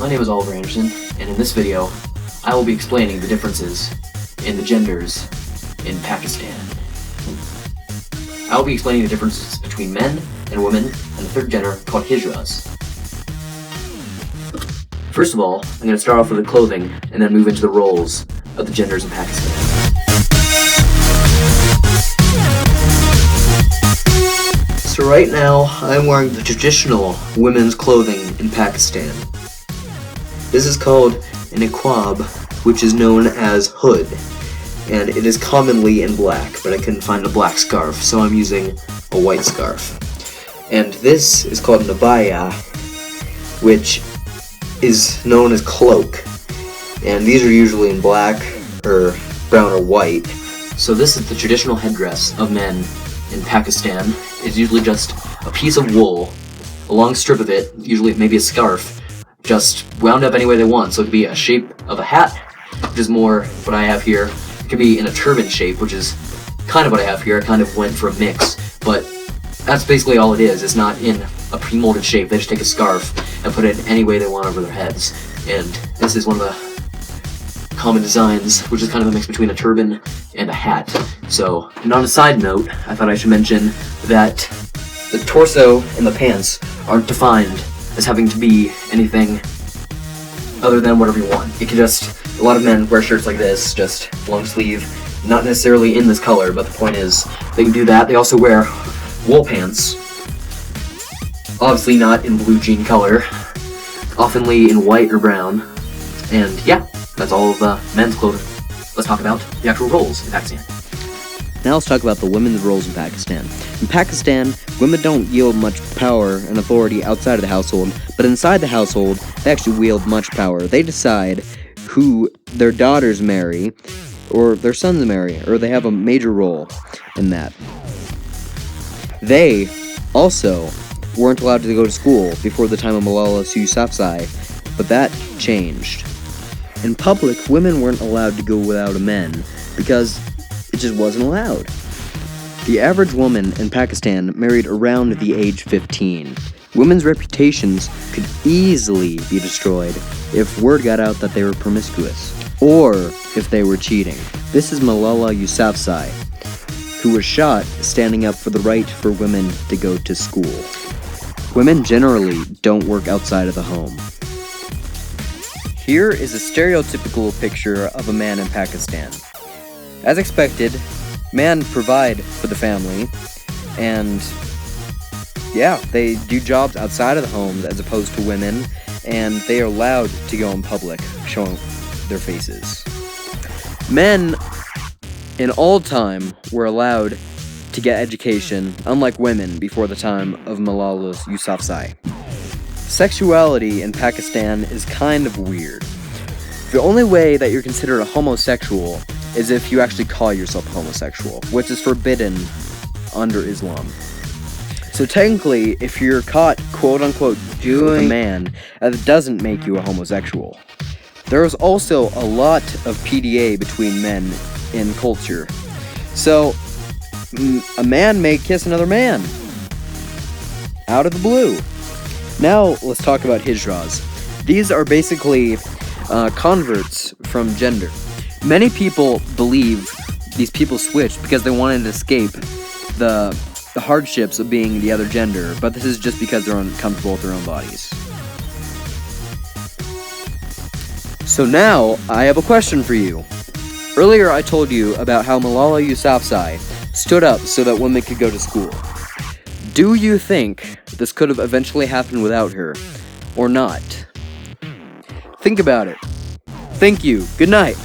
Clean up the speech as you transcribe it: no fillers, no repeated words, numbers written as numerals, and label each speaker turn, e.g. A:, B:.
A: My name is Oliver Anderson, and in this video, I will be explaining the differences in the genders in Pakistan. I will be explaining the differences between men and women and the third gender called hijras. First of all, I'm going to start off with the clothing and then move into the roles of the genders in Pakistan. So right now, I'm wearing the traditional women's clothing in Pakistan. This is called an niqab, which is known as hood, and it is commonly in black, but I couldn't find a black scarf, so I'm using a white scarf. And this is called an abaya, which is known as cloak, and these are usually in black, or brown or white. So this is the traditional headdress of men in Pakistan. It's usually just a piece of wool, a long strip of it, usually maybe a scarf, just wound up any way they want. So it could be a shape of a hat, which is more what I have here. It could be in a turban shape, which is kind of what I have here. I kind of went for a mix, but that's basically all it is. It's not in a pre-molded shape. They just take a scarf and put it any way they want over their heads. And this is one of the common designs, which is kind of a mix between a turban and a hat. So, and on a side note, I thought I should mention that the torso and the pants aren't defined as having to be anything other than whatever you want. It can just, a lot of men wear shirts like this, just long sleeve, not necessarily in this color, but the point is, they can do that. They also wear wool pants, obviously not in blue jean color, oftenly in white or brown, and yeah, that's all of the men's clothing. Let's talk about the actual roles in Pakistan.
B: Now let's talk about the women's roles in Pakistan. In Pakistan, women don't yield much power and authority outside of the household, but inside the household, they actually wield much power. They decide who their daughters marry, or their sons marry, or they have a major role in that. They also weren't allowed to go to school before the time of Malala Yousafzai, but that changed. In public, women weren't allowed to go without a man because it just wasn't allowed. The average woman in Pakistan married around the age 15. Women's reputations could easily be destroyed if word got out that they were promiscuous, or if they were cheating. This is Malala Yousafzai, who was shot standing up for the right for women to go to school. Women generally don't work outside of the home. Here is a stereotypical picture of a man in Pakistan. As expected, men provide for the family, and yeah, they do jobs outside of the home as opposed to women, and they are allowed to go in public, showing their faces. Men, in all time, were allowed to get education, unlike women before the time of Malala Yousafzai. Sexuality in Pakistan is kind of weird. The only way that you're considered a homosexual is if you actually call yourself a homosexual, which is forbidden under Islam. So technically, if you're caught, quote-unquote, doing a man, that doesn't make you a homosexual. There is also a lot of PDA between men in culture. So, a man may kiss another man out of the blue. Now, let's talk about hijras. These are basically converts from gender. Many people believe these people switched because they wanted to escape the hardships of being the other gender, but this is just because they're uncomfortable with their own bodies. So now, I have a question for you. Earlier I told you about how Malala Yousafzai stood up so that women could go to school. Do you think this could have eventually happened without her, or not? Think about it. Thank you. Good night.